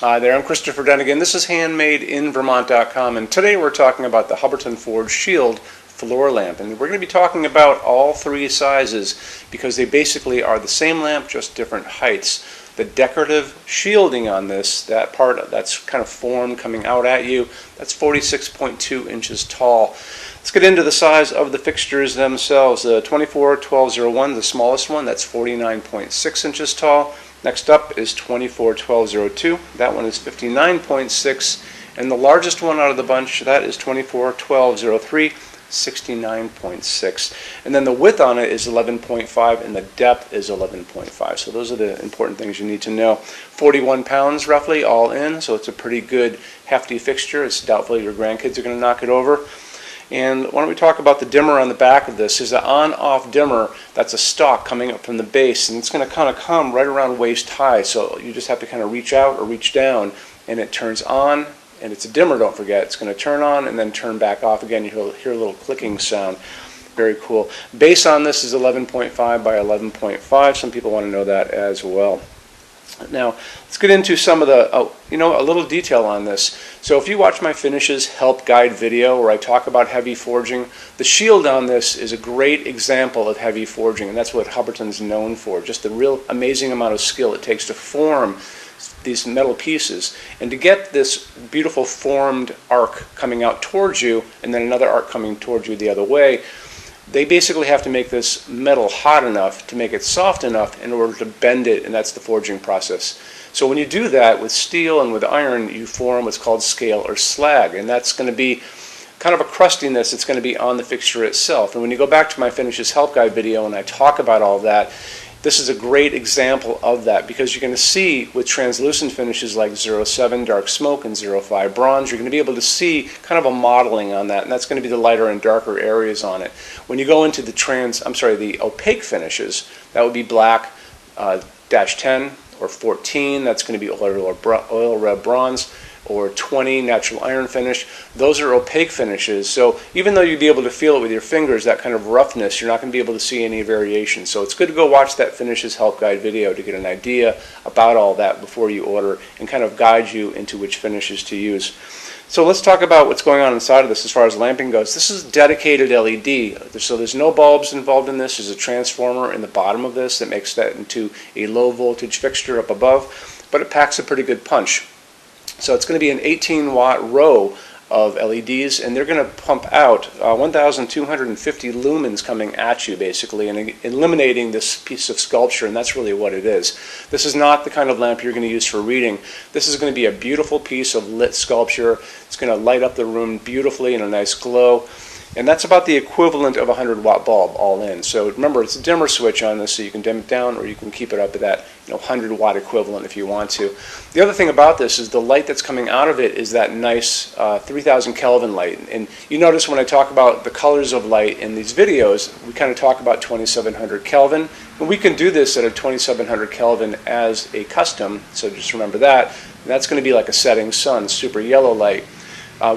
Hi there, I'm Christopher Dunnigan. This is HandmadeInVermont.com, and today we're talking about the Hubbardton Forge Sheild floor lamp. And we're going to be talking about all three sizes because they basically are the same lamp, just different heights. The decorative shielding on this, that part that's kind of formed coming out at you, that's 46.2 inches tall. Let's get into the size of the fixtures themselves. The 24-1201, the smallest one, that's 49.6 inches tall. Next up is 24-1202. That one is 59.6, and the largest one out of the bunch, that is 24-1203, 69.6. And then the width on it is 11.5, and the depth is 11.5. So those are the important things you need to know. 41 pounds roughly all in, so it's a pretty good hefty fixture. It's doubtful your grandkids are going to knock it over. And why don't we talk about the dimmer on the back of this. Is an on-off dimmer that's a stalk coming up from the base, and it's going to kind of come right around waist high, so you just have to kind of reach out or reach down, and it turns on, and it's a dimmer, don't forget. It's going to turn on and then turn back off again. You'll hear a little clicking sound. Very cool. Base on this is 11.5 by 11.5. Some people want to know that as well. Now, let's get into some of the, a little detail on this. So if you watch my finishes help guide video where I talk about heavy forging, the shield on this is a great example of heavy forging, and that's what Hubbardton's known for, just the real amazing amount of skill it takes to form these metal pieces. And to get this beautiful formed arc coming out towards you and then another arc coming towards you the other way, they basically have to make this metal hot enough to make it soft enough in order to bend it, and that's the forging process. So when you do that with steel and with iron, you form what's called scale or slag, and that's going to be kind of a crustiness that's going to be on the fixture itself. And when you go back to my finishes help guide video and I talk about all that, this is a great example of that, because you're going to see with translucent finishes like 07 dark smoke and 05 bronze, you're going to be able to see kind of a modeling on that, and that's going to be the lighter and darker areas on it. When you go into the opaque finishes, that would be black, -10 or 14, that's going to be oil red bronze, or 20 natural iron finish. Those are opaque finishes, so even though you'd be able to feel it with your fingers, that kind of roughness, you're not going to be able to see any variation. So it's good to go watch that finishes help guide video to get an idea about all that before you order and kind of guide you into which finishes to use. So let's talk about what's going on inside of this as far as lamping goes. This is dedicated LED, so there's no bulbs involved in this. There's a transformer in the bottom of this that makes that into a low voltage fixture up above, but it packs a pretty good punch. So it's going to be an 18-watt row of LEDs, and they're going to pump out 1,250 lumens coming at you, basically, and eliminating this piece of sculpture, and that's really what it is. This is not the kind of lamp you're going to use for reading. This is going to be a beautiful piece of lit sculpture. It's going to light up the room beautifully in a nice glow. And that's about the equivalent of a 100-watt bulb all in. So remember, it's a dimmer switch on this, so you can dim it down or you can keep it up at that 100-watt equivalent if you want to. The other thing about this is the light that's coming out of it is that nice 3000 Kelvin light. And you notice when I talk about the colors of light in these videos, we kind of talk about 2700 Kelvin. And we can do this at a 2700 Kelvin as a custom, so just remember that. And that's going to be like a setting sun, super yellow light.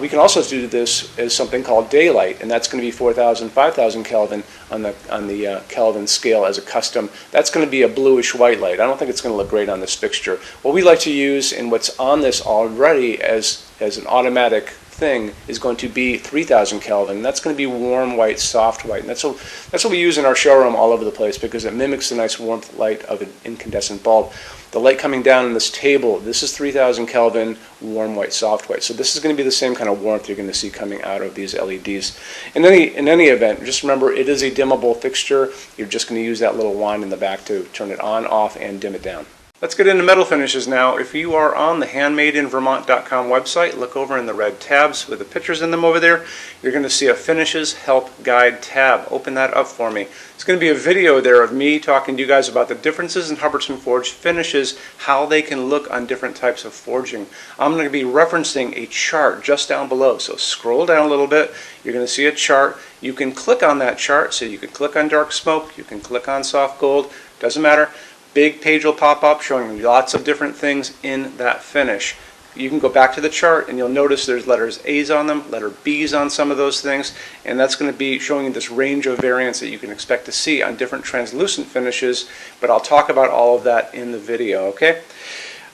We can also do this as something called daylight, and that's going to be 4,000, 5,000 Kelvin on the Kelvin scale as a custom. That's going to be a bluish white light. I don't think it's going to look great on this fixture. What we like to use and what's on this already as an automatic thing is going to be 3,000 Kelvin. That's going to be warm white, soft white, and that's what we use in our showroom all over the place because it mimics the nice warmth light of an incandescent bulb. The light coming down on this table, this is 3,000 Kelvin, warm white, soft white. So this is going to be the same kind of warmth you're going to see coming out of these LEDs. In any event, just remember it is a dimmable fixture. You're just going to use that little wand in the back to turn it on, off, and dim it down. Let's get into metal finishes now. If you are on the HandmadeInVermont.com website, look over in the red tabs with the pictures in them over there. You're going to see a Finishes Help Guide tab. Open that up for me. It's going to be a video there of me talking to you guys about the differences in Hubbardton Forge finishes, how they can look on different types of forging. I'm going to be referencing a chart just down below, so scroll down a little bit. You're going to see a chart. You can click on that chart, so you can click on dark smoke, you can click on soft gold, doesn't matter. Big page will pop up showing you lots of different things in that finish. You can go back to the chart and you'll notice there's letters A's on them, letter B's on some of those things, and that's going to be showing you this range of variants that you can expect to see on different translucent finishes, but I'll talk about all of that in the video, okay?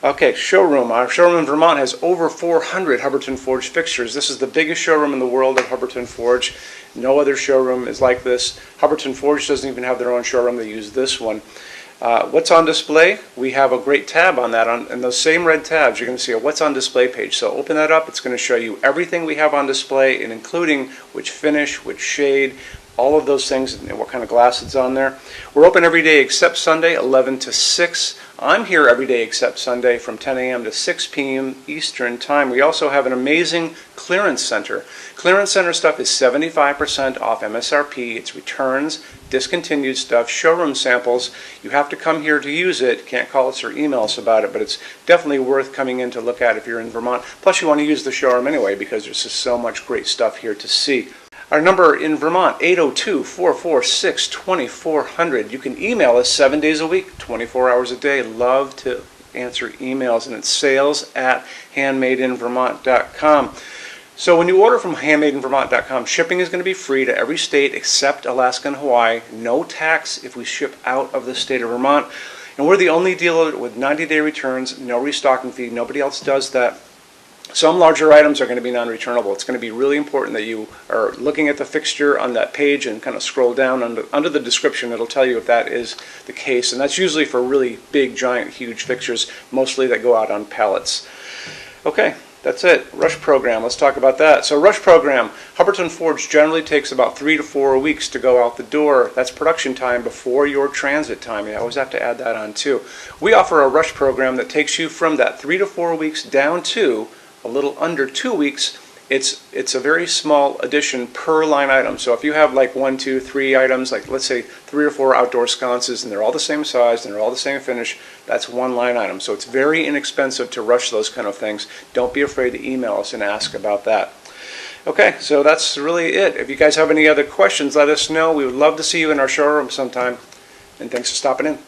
Okay, showroom. Our showroom in Vermont has over 400 Hubbardton Forge fixtures. This is the biggest showroom in the world of Hubbardton Forge. No other showroom is like this. Hubbardton Forge doesn't even have their own showroom. They use this one. What's on display? We have a great tab on that. And those same red tabs, you're going to see a what's on display page. So open that up. It's going to show you everything we have on display, and including which finish, which shade, all of those things, and what kind of glass it's on there. We're open every day except Sunday, 11 to 6. I'm here every day except Sunday from 10 a.m. to 6 p.m. Eastern Time. We also have an amazing clearance center. Clearance center stuff is 75% off MSRP. It's returns, discontinued stuff, showroom samples. You have to come here to use it. Can't call us or email us about it, but it's definitely worth coming in to look at if you're in Vermont. Plus, you want to use the showroom anyway because there's just so much great stuff here to see. Our number in Vermont, 802-446-2400. You can email us 7 days a week, 24 hours a day. Love to answer emails, and it's sales@HandmadeInVermont.com. So when you order from HandmadeInVermont.com, shipping is going to be free to every state except Alaska and Hawaii. No tax if we ship out of the state of Vermont. And we're the only dealer with 90-day returns, no restocking fee. Nobody else does that. Some larger items are going to be non-returnable. It's going to be really important that you are looking at the fixture on that page and kind of scroll down under the description. It'll tell you if that is the case. And that's usually for really big, giant, huge fixtures, mostly that go out on pallets. Okay, that's it. Rush program. Let's talk about that. So rush program, Hubbardton Forge generally takes about 3 to 4 weeks to go out the door. That's production time before your transit time. You always have to add that on too. We offer a rush program that takes you from that 3 to 4 weeks down to a little under 2 weeks. It's a very small addition per line item. So if you have like 1, 2, 3 items, like let's say 3 or 4 outdoor sconces, and they're all the same size and they're all the same finish, that's one line item. So it's very inexpensive to rush those kind of things. Don't be afraid to email us and ask about that. Okay, so that's really it. If you guys have any other questions, let us know. We would love to see you in our showroom sometime. And thanks for stopping in.